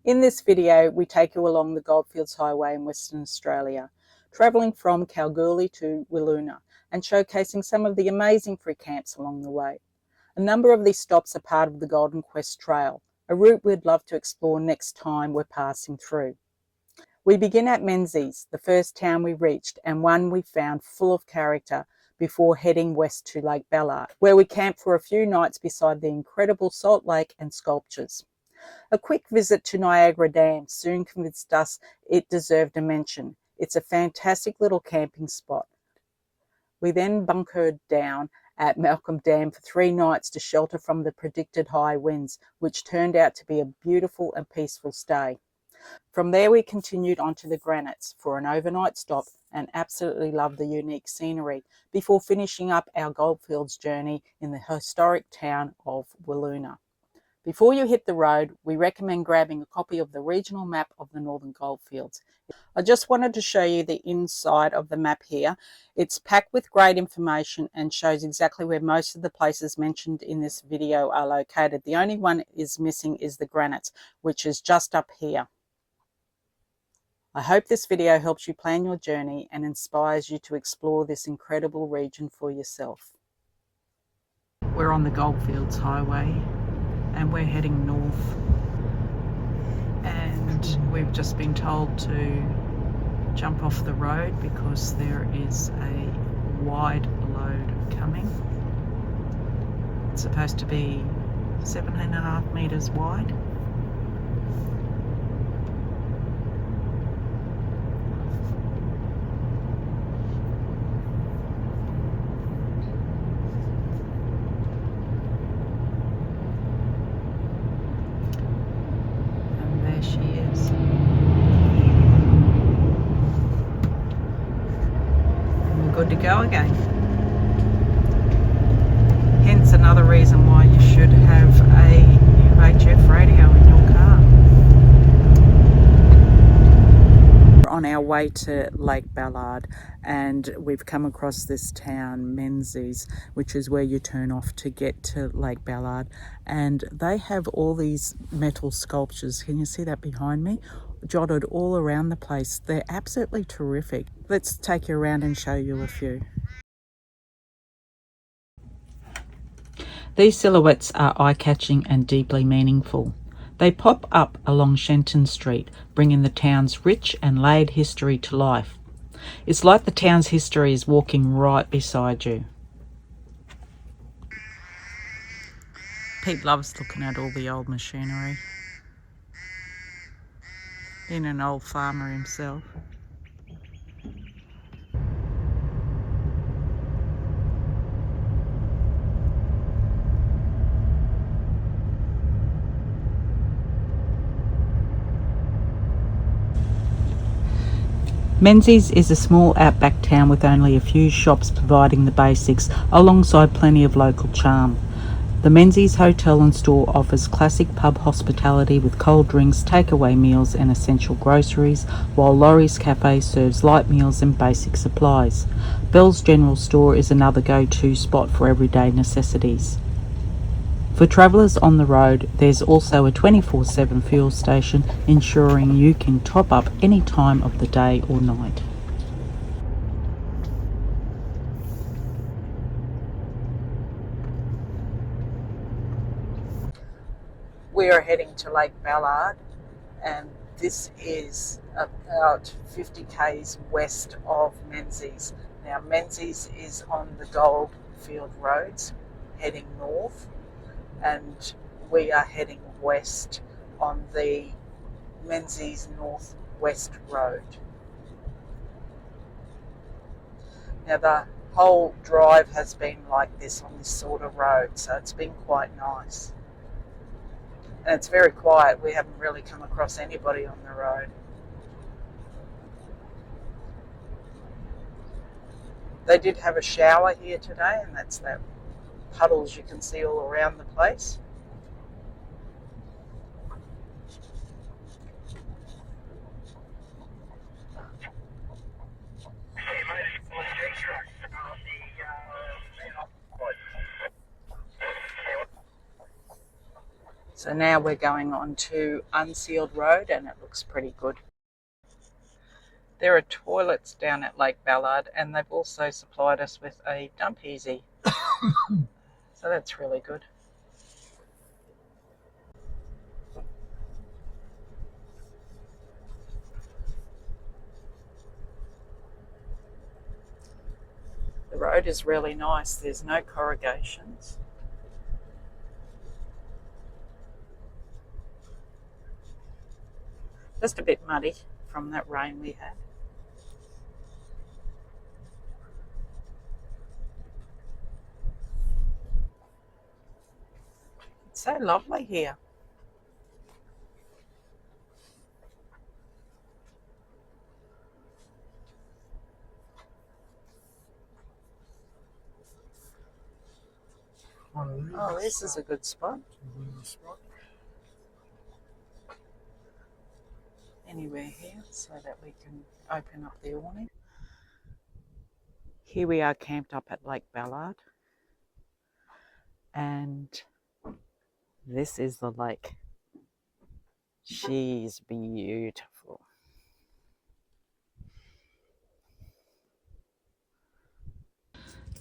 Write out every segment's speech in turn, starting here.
In this video, we take you along the Goldfields Highway in Western Australia, travelling from Kalgoorlie to Wiluna and showcasing some of the amazing free camps along the way. A number of these stops are part of the Golden Quest Trail, a route we'd love to explore next time we're passing through. We begin at Menzies, the first town we reached and one we found full of character before heading west to Lake Ballard, where we camped for a few nights beside the incredible salt lake and sculptures. A quick visit to Niagara Dam soon convinced us it deserved a mention. It's a fantastic little camping spot. We then bunkered down at Malcolm Dam for 3 nights to shelter from the predicted high winds, which turned out to be a beautiful and peaceful stay. From there we continued on to the Granites for an overnight stop and absolutely loved the unique scenery before finishing up our Goldfields journey in the historic town of Wiluna. Before you hit the road, we recommend grabbing a copy of the regional map of the Northern Goldfields. I just wanted to show you the inside of the map here. It's packed with great information and shows exactly where most of the places mentioned in this video are located. The only one is missing is the Granites, which is just up here. I hope this video helps you plan your journey and inspires you to explore this incredible region for yourself. We're on the Goldfields Highway and we're heading north, and we've just been told to jump off the road because there is a wide load coming. It's supposed to be 7.5 meters wide. She is. And we're good to go again. Hence another reason why you should have a UHF radio in your car. We're on our way to Lake Ballard and we've come across this town, Menzies, which is where you turn off to get to Lake Ballard, and they have all these metal sculptures. Can you see that behind me? Jotted all around the place. They're absolutely terrific. Let's take you around and show you a few. These silhouettes are eye-catching and deeply meaningful. They pop up along Shenton Street, bringing the town's rich and layered history to life. It's like the town's history is walking right beside you. Pete loves looking at all the old machinery. Being an old farmer himself. Menzies is a small outback town with only a few shops providing the basics, alongside plenty of local charm. The Menzies Hotel and Store offers classic pub hospitality with cold drinks, takeaway meals and essential groceries, while Laurie's Cafe serves light meals and basic supplies. Bell's General Store is another go-to spot for everyday necessities. For travellers on the road, there's also a 24/7 fuel station, ensuring you can top up any time of the day or night. We are heading to Lake Ballard, and this is about 50 k's west of Menzies. Now Menzies is on the Goldfield roads heading north, and we are heading west on the Menzies Northwest Road. Now the whole drive has been like this on this sort of road, so it's been quite nice. And it's very quiet. We haven't really come across anybody on the road. They did have a shower here today, and that's that puddles you can see all around the place. So now we're going on to Unsealed Road, and it looks pretty good. There are toilets down at Lake Ballard, and they've also supplied us with a dump easy. So that's really good. The road is really nice. There's no corrugations. Just a bit muddy from that rain we had. It's so lovely here. Oh, this is a good spot. Anywhere here so that we can open up the awning. Here we are camped up at Lake Ballard, and this is the lake. She's beautiful.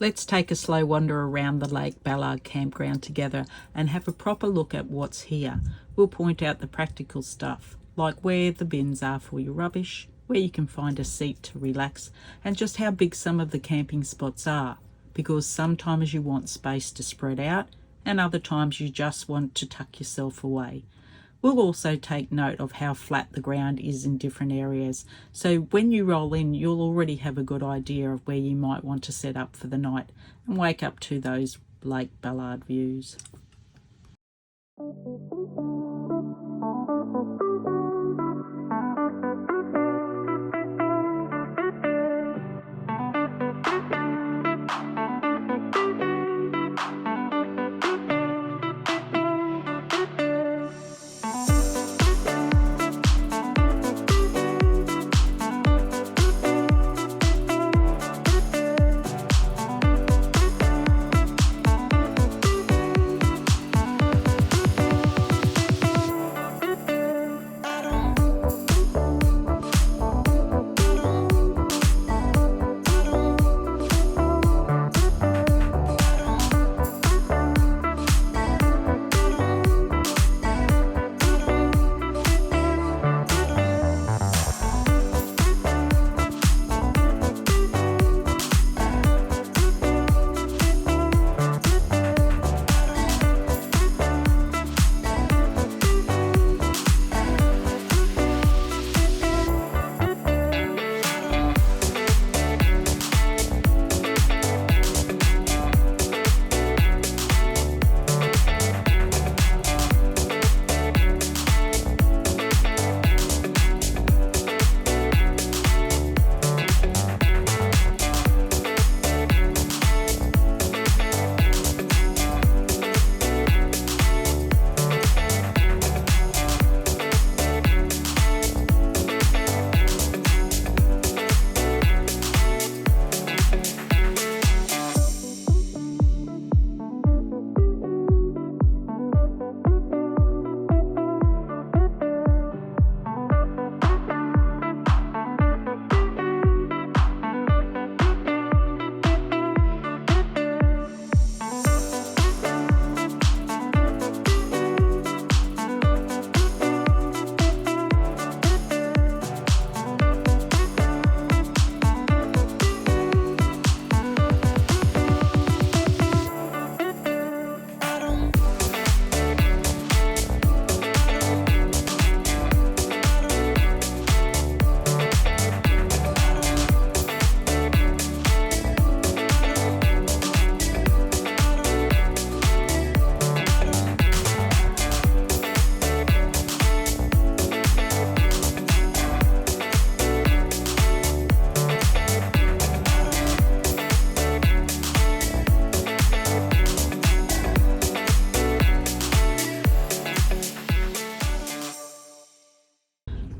Let's take a slow wander around the Lake Ballard campground together and have a proper look at what's here. We'll point out the practical stuff, like where the bins are for your rubbish, where you can find a seat to relax, and just how big some of the camping spots are, because sometimes you want space to spread out and other times you just want to tuck yourself away. We'll also take note of how flat the ground is in different areas, so when you roll in you'll already have a good idea of where you might want to set up for the night and wake up to those Lake Ballard views.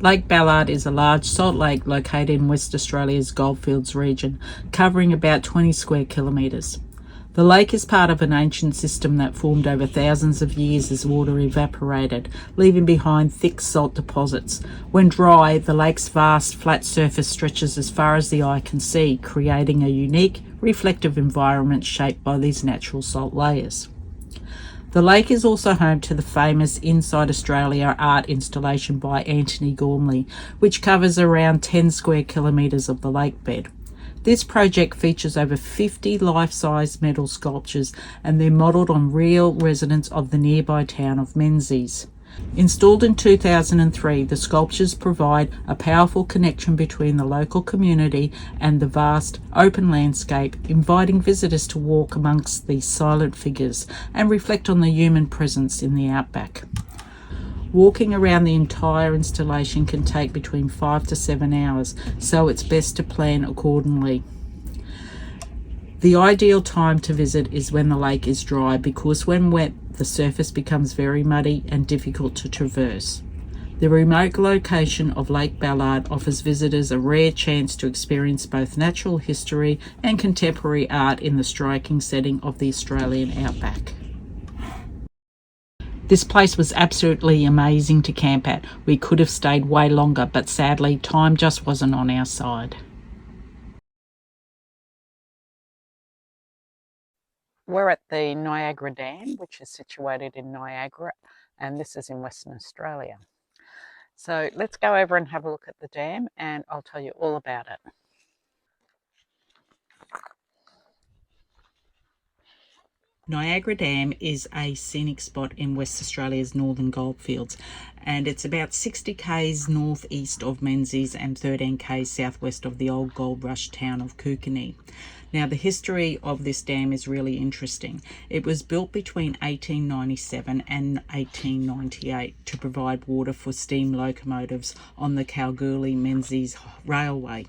Lake Ballard is a large salt lake located in West Australia's Goldfields region, covering about 20 square kilometres. The lake is part of an ancient system that formed over thousands of years as water evaporated, leaving behind thick salt deposits. When dry, the lake's vast flat surface stretches as far as the eye can see, creating a unique, reflective environment shaped by these natural salt layers. The lake is also home to the famous Inside Australia art installation by Anthony Gormley, which covers around 10 square kilometres of the lake bed. This project features over 50 life-size metal sculptures, and they're modelled on real residents of the nearby town of Menzies. Installed in 2003, the sculptures provide a powerful connection between the local community and the vast open landscape, inviting visitors to walk amongst these silent figures and reflect on the human presence in the outback. Walking around the entire installation can take between 5 to 7 hours, so it's best to plan accordingly. The ideal time to visit is when the lake is dry, because when wet, the surface becomes very muddy and difficult to traverse. The remote location of Lake Ballard offers visitors a rare chance to experience both natural history and contemporary art in the striking setting of the Australian outback. This place was absolutely amazing to camp at. We could have stayed way longer, but sadly, time just wasn't on our side. We're at the Niagara Dam, which is situated in Niagara, and this is in Western Australia. So let's go over and have a look at the dam, and I'll tell you all about it. Niagara Dam is a scenic spot in West Australia's northern goldfields, and it's about 60 k's northeast of Menzies and 13 k's southwest of the old gold rush town of Kalgoorlie. Now, the history of this dam is really interesting. It was built between 1897 and 1898 to provide water for steam locomotives on the Kalgoorlie-Menzies Railway.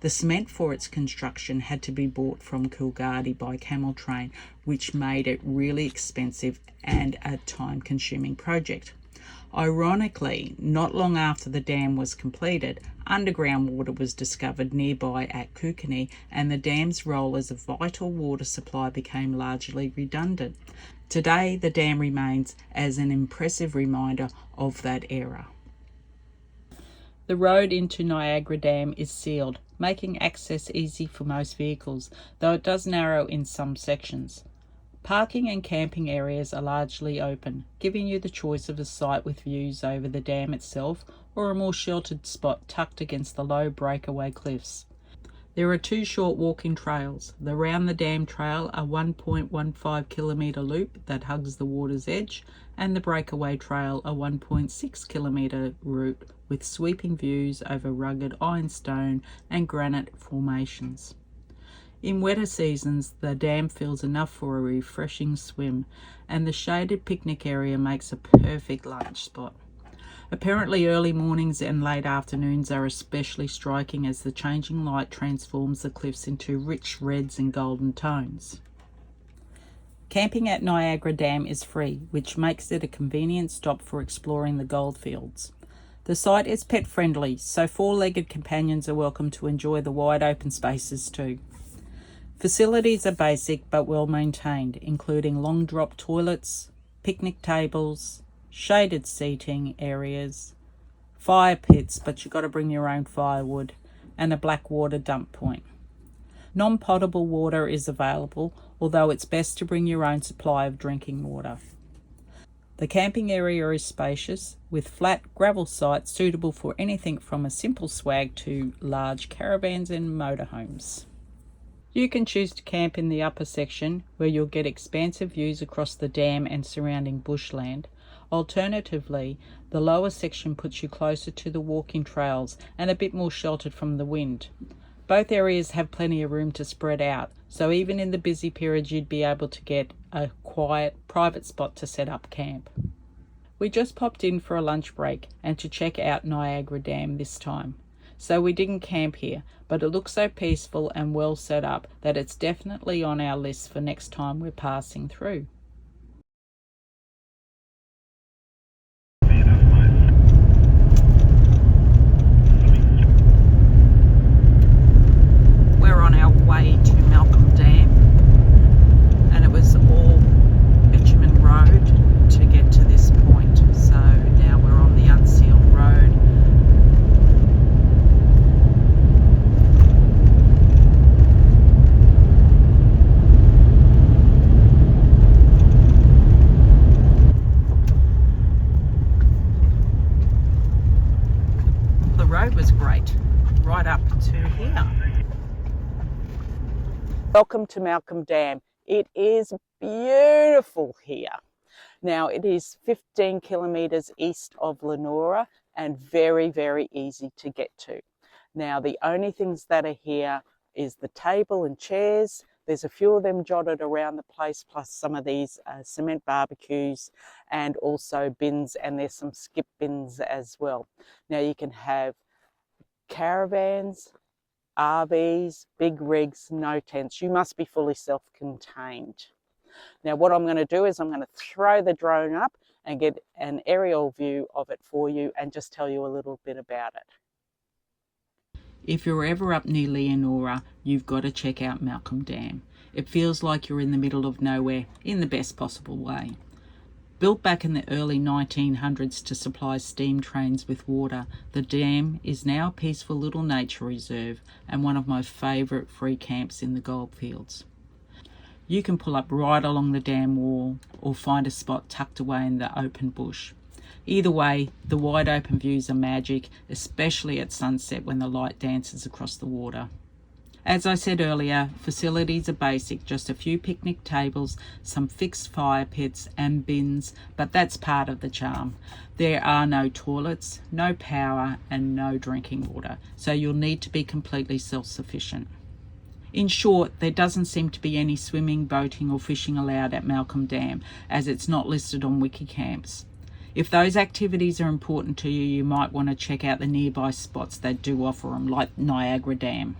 The cement for its construction had to be bought from Kalgoorlie by camel train, which made it really expensive and a time-consuming project. Ironically, not long after the dam was completed, underground water was discovered nearby at Kalgoorlie, and the dam's role as a vital water supply became largely redundant. Today, the dam remains as an impressive reminder of that era. The road into Niagara Dam is sealed, making access easy for most vehicles, though it does narrow in some sections. Parking and camping areas are largely open, giving you the choice of a site with views over the dam itself or a more sheltered spot tucked against the low breakaway cliffs. There are two short walking trails. The Round the Dam Trail, a 1.15 kilometre loop that hugs the water's edge, and the Breakaway Trail, a 1.6 kilometre route with sweeping views over rugged ironstone and granite formations. In wetter seasons, the dam fills enough for a refreshing swim, and the shaded picnic area makes a perfect lunch spot. Apparently, early mornings and late afternoons are especially striking as the changing light transforms the cliffs into rich reds and golden tones. Camping at Niagara Dam is free, which makes it a convenient stop for exploring the goldfields. The site is pet-friendly, so four-legged companions are welcome to enjoy the wide open spaces too. Facilities are basic but well maintained, including long drop toilets, picnic tables, shaded seating areas, fire pits, but you've got to bring your own firewood, and a black water dump point. Non-potable water is available, although it's best to bring your own supply of drinking water. The camping area is spacious, with flat gravel sites suitable for anything from a simple swag to large caravans and motorhomes. You can choose to camp in the upper section, where you'll get expansive views across the dam and surrounding bushland. Alternatively, the lower section puts you closer to the walking trails and a bit more sheltered from the wind. Both areas have plenty of room to spread out, so even in the busy periods you'd be able to get a quiet, private spot to set up camp. We just popped in for a lunch break and to check out Niagara Dam this time. So we didn't camp here, but it looks so peaceful and well set up that it's definitely on our list for next time we're passing through. We're on our way to Malcolm Dam. is great. Right up to here. Welcome to Malcolm Dam. It is beautiful here. Now it is 15 kilometres east of Leonora and very, very easy to get to. Now the only things that are here is the table and chairs. There's a few of them jotted around the place, plus some of these cement barbecues and also bins, and there's some skip bins as well. Now you can have caravans, RVs, big rigs, no tents. You must be fully self-contained. Now what I'm going to do is I'm going to throw the drone up and get an aerial view of it for you and just tell you a little bit about it. If you're ever up near Leonora, you've got to check out Malcolm Dam. It feels like you're in the middle of nowhere in the best possible way. Built back in the early 1900s to supply steam trains with water, the dam is now a peaceful little nature reserve and one of my favourite free camps in the Goldfields. You can pull up right along the dam wall or find a spot tucked away in the open bush. Either way, the wide open views are magic, especially at sunset when the light dances across the water. As I said earlier, facilities are basic, just a few picnic tables, some fixed fire pits and bins, but that's part of the charm. There are no toilets, no power and no drinking water, so you'll need to be completely self-sufficient. In short, there doesn't seem to be any swimming, boating or fishing allowed at Malcolm Dam, as it's not listed on Wikicamps. If those activities are important to you, you might want to check out the nearby spots that do offer them, like Niagara Dam.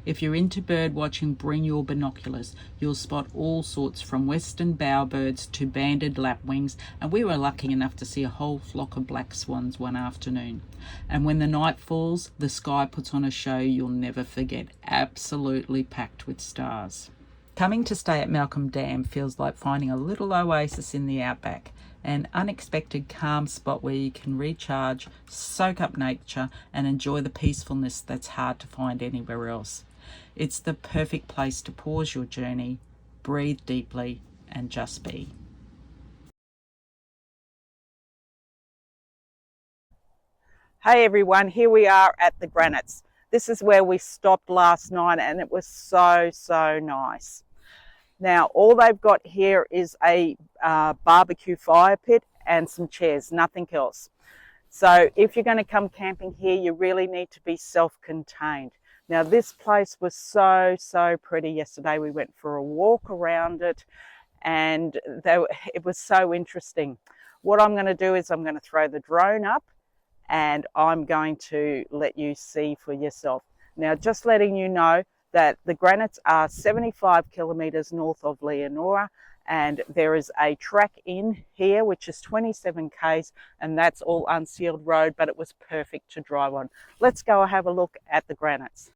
If you're into bird watching, bring your binoculars. You'll spot all sorts from western bowerbirds to banded lapwings, and we were lucky enough to see a whole flock of black swans one afternoon. And when the night falls, the sky puts on a show you'll never forget, absolutely packed with stars. Coming to stay at Malcolm Dam feels like finding a little oasis in the Outback, an unexpected calm spot where you can recharge, soak up nature and enjoy the peacefulness that's hard to find anywhere else. It's the perfect place to pause your journey, breathe deeply and just be. Hey everyone, here we are at the Granites. This is where we stopped last night and it was so nice. Now all they've got here is a barbecue fire pit and some chairs, nothing else. So if you're going to come camping here, you really need to be self-contained. Now this place was so pretty yesterday. We went for a walk around it and it was so interesting. What I'm going to do is I'm going to throw the drone up and I'm going to let you see for yourself. Now just letting you know that the Granites are 75 kilometres north of Leonora, and there is a track in here which is 27 k's, and that's all unsealed road, but it was perfect to drive on. Let's go have a look at the Granites.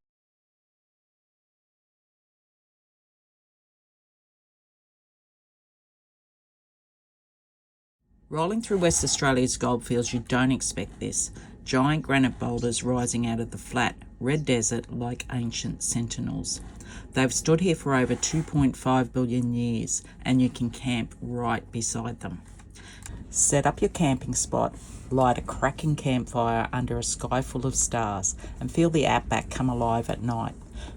Rolling through West Australia's goldfields, you don't expect this. Giant granite boulders rising out of the flat, red desert like ancient sentinels. They've stood here for over 2.5 billion years, and you can camp right beside them. Set up your camping spot, light a cracking campfire under a sky full of stars, and feel the outback come alive at night.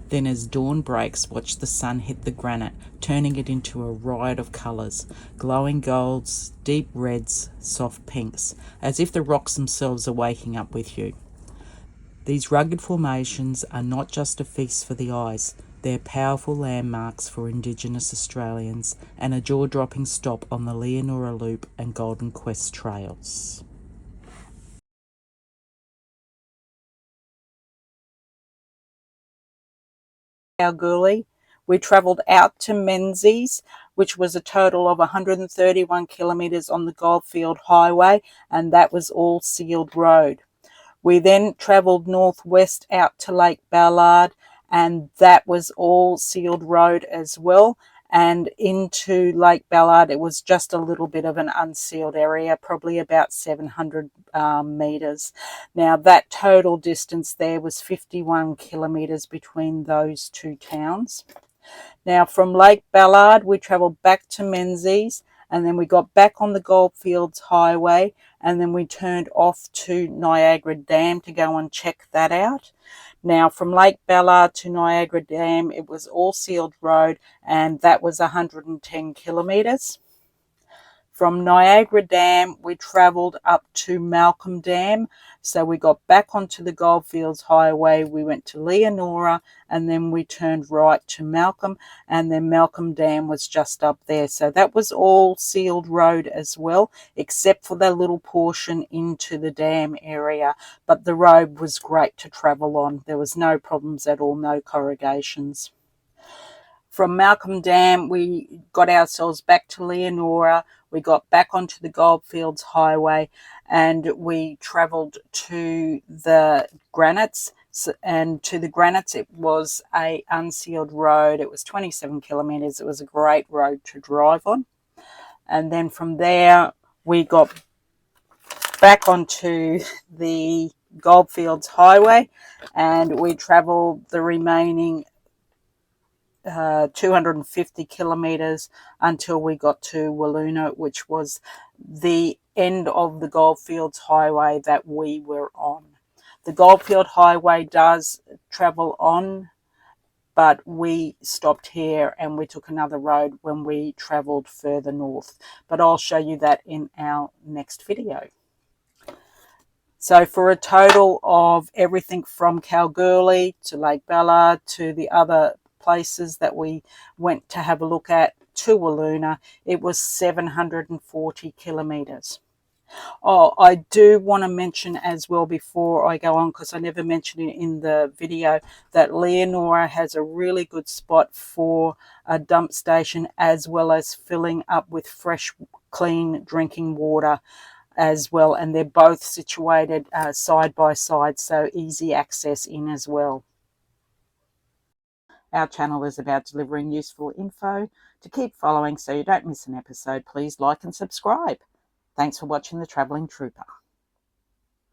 Then as dawn breaks, watch the sun hit the granite, turning it into a riot of colours, glowing golds, deep reds, soft pinks, as if the rocks themselves are waking up with you. These rugged formations are not just a feast for the eyes, they're powerful landmarks for Indigenous Australians and a jaw-dropping stop on the Leonora Loop and Golden Quest trails. Kalgoorlie, we travelled out to Menzies, which was a total of 131 kilometres on the Goldfields Highway, and that was all sealed road. We then travelled northwest out to Lake Ballard, and that was all sealed road as well. And into Lake Ballard, it was just a little bit of an unsealed area, probably about 700 metres. Now, that total distance there was 51 kilometres between those two towns. Now, from Lake Ballard, we travelled back to Menzies, and then we got back on the Goldfields Highway, and then we turned off to Niagara Dam to go and check that out. Now, from Lake Ballard to Niagara Dam, it was all sealed road, and that was 110 kilometres. From Niagara Dam, we travelled up to Malcolm Dam. So we got back onto the Goldfields Highway. We went to Leonora, and then we turned right to Malcolm, and then Malcolm Dam was just up there. So that was all sealed road as well, except for that little portion into the dam area. But the road was great to travel on. There was no problems at all, no corrugations. From Malcolm Dam, we got ourselves back to Leonora. We got back onto the Goldfields Highway, and we travelled to the Granites. And to the Granites, it was a unsealed road. It was 27 kilometres. It was a great road to drive on. And then from there, we got back onto the Goldfields Highway, and we travelled the remaining 250 kilometres until we got to Wiluna, which was the end of the Goldfields Highway that we were on. The Goldfield Highway does travel on, but we stopped here and we took another road when we travelled further north. But I'll show you that in our next video. So for a total of everything from Kalgoorlie to Lake Ballard to the other places that we went to have a look at to Wiluna, it was 740 kilometres. Oh, I do want to mention as well before I go on, because I never mentioned it in the video, that Leonora has a really good spot for a dump station, as well as filling up with fresh, clean drinking water as well. And they're both situated side by side, so easy access in as well. Our channel is about delivering useful info. To keep following so you don't miss an episode, please like and subscribe. Thanks for watching The Travelling Trooper.